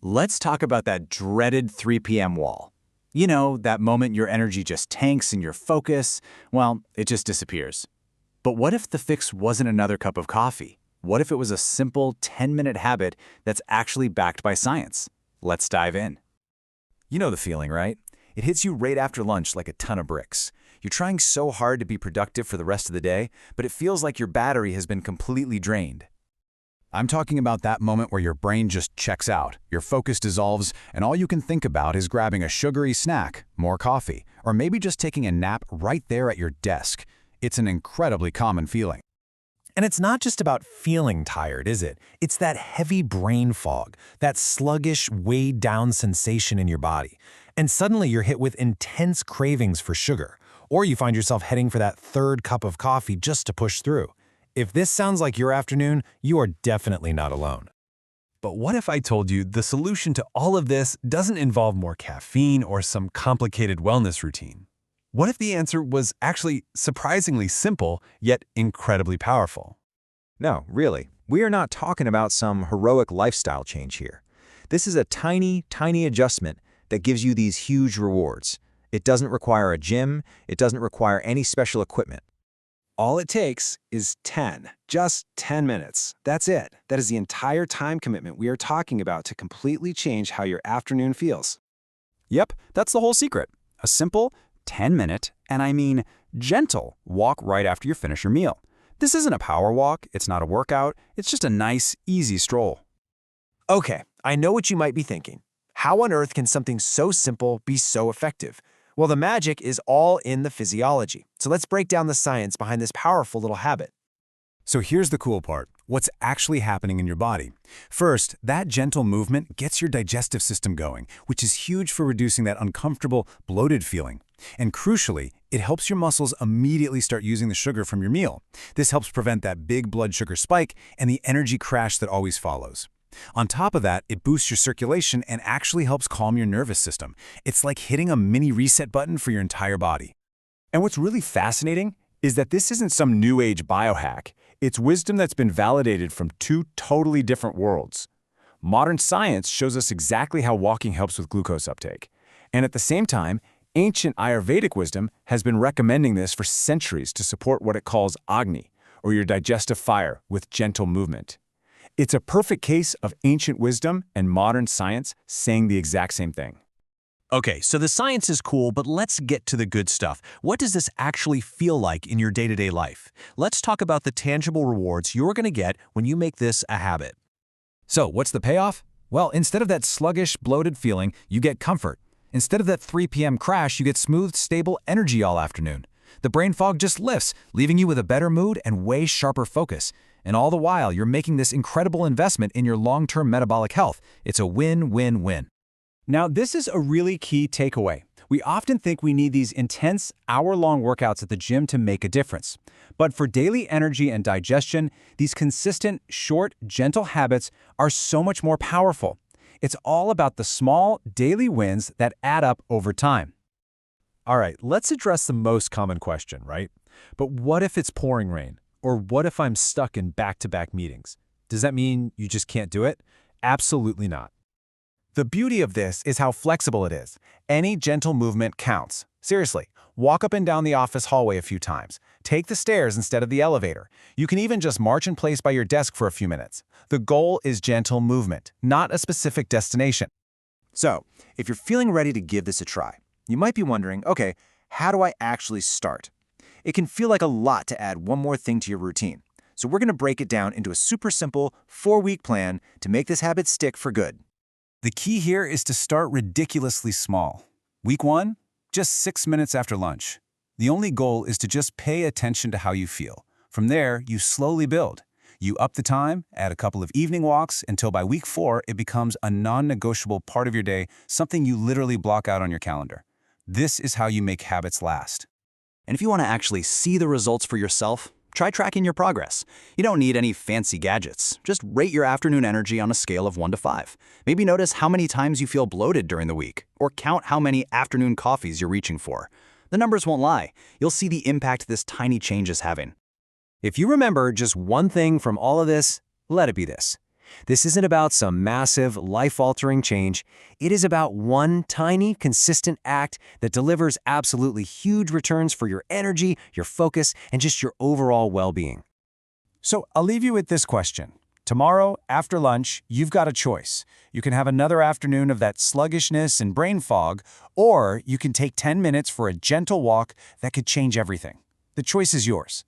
Let's talk about that dreaded 3 p.m. wall. You know, that moment your energy just tanks and your focus, well, it just disappears. But what if the fix wasn't another cup of coffee? What if it was a simple 10-minute habit that's actually backed by science? Let's dive in. You know the feeling, right? It hits you right after lunch like a ton of bricks. You're trying so hard to be productive for the rest of the day, but it feels like your battery has been completely drained. I'm talking about that moment where your brain just checks out, your focus dissolves, and all you can think about is grabbing a sugary snack, more coffee, or maybe just taking a nap right there at your desk. It's an incredibly common feeling. And it's not just about feeling tired, is it? It's that heavy brain fog, that sluggish, weighed-down sensation in your body. And suddenly you're hit with intense cravings for sugar, or you find yourself heading for that third cup of coffee just to push through. If this sounds like your afternoon, you are definitely not alone. But what if I told you the solution to all of this doesn't involve more caffeine or some complicated wellness routine? What if the answer was actually surprisingly simple, yet incredibly powerful? No, really. We are not talking about some heroic lifestyle change here. This is a tiny, tiny adjustment that gives you these huge rewards. It doesn't require a gym. It doesn't require any special equipment. All it takes is just 10 minutes. That's it. That is the entire time commitment we are talking about to completely change how your afternoon feels. Yep, that's the whole secret. A simple 10-minute, and I mean gentle, walk right after you finish your meal. This isn't a power walk, it's not a workout, it's just a nice, easy stroll. Okay, I know what you might be thinking. How on earth can something so simple be so effective? Well, the magic is all in the physiology. So let's break down the science behind this powerful little habit. So here's the cool part, what's actually happening in your body. First, that gentle movement gets your digestive system going, which is huge for reducing that uncomfortable, bloated feeling. And crucially, it helps your muscles immediately start using the sugar from your meal. This helps prevent that big blood sugar spike and the energy crash that always follows. On top of that, it boosts your circulation and actually helps calm your nervous system. It's like hitting a mini reset button for your entire body. And what's really fascinating is that this isn't some new age biohack. It's wisdom that's been validated from two totally different worlds. Modern science shows us exactly how walking helps with glucose uptake. And at the same time, ancient Ayurvedic wisdom has been recommending this for centuries to support what it calls Agni, or your digestive fire, with gentle movement. It's a perfect case of ancient wisdom and modern science saying the exact same thing. Okay, so the science is cool, but let's get to the good stuff. What does this actually feel like in your day-to-day life? Let's talk about the tangible rewards you're going to get when you make this a habit. So what's the payoff? Well, instead of that sluggish, bloated feeling, you get comfort. Instead of that 3 p.m. crash, you get smooth, stable energy all afternoon. The brain fog just lifts, leaving you with a better mood and way sharper focus. And all the while, you're making this incredible investment in your long-term metabolic health. It's a win-win-win. Now, this is a really key takeaway. We often think we need these intense, hour-long workouts at the gym to make a difference. But for daily energy and digestion, these consistent, short, gentle habits are so much more powerful. It's all about the small, daily wins that add up over time. All right, let's address the most common question, right? But what if it's pouring rain? Or what if I'm stuck in back-to-back meetings? Does that mean you just can't do it? Absolutely not. The beauty of this is how flexible it is. Any gentle movement counts. Seriously, walk up and down the office hallway a few times. Take the stairs instead of the elevator. You can even just march in place by your desk for a few minutes. The goal is gentle movement, not a specific destination. So, if you're feeling ready to give this a try, you might be wondering, okay, how do I actually start? It can feel like a lot to add one more thing to your routine. So we're going to break it down into a super simple 4-week plan to make this habit stick for good. The key here is to start ridiculously small. Week 1, just 6 minutes after lunch. The only goal is to just pay attention to how you feel. From there, you slowly build. You up the time, add a couple of evening walks, until by week 4, it becomes a non-negotiable part of your day, something you literally block out on your calendar. This is how you make habits last. And if you want to actually see the results for yourself, try tracking your progress. You don't need any fancy gadgets. Just rate your afternoon energy on a scale of 1 to 5. Maybe notice how many times you feel bloated during the week, or count how many afternoon coffees you're reaching for. The numbers won't lie. You'll see the impact this tiny change is having. If you remember just one thing from all of this, let it be this. This isn't about some massive, life-altering change. It is about one tiny, consistent act that delivers absolutely huge returns for your energy, your focus, and just your overall well-being. So I'll leave you with this question. Tomorrow, after lunch, you've got a choice. You can have another afternoon of that sluggishness and brain fog, or you can take 10 minutes for a gentle walk that could change everything. The choice is yours.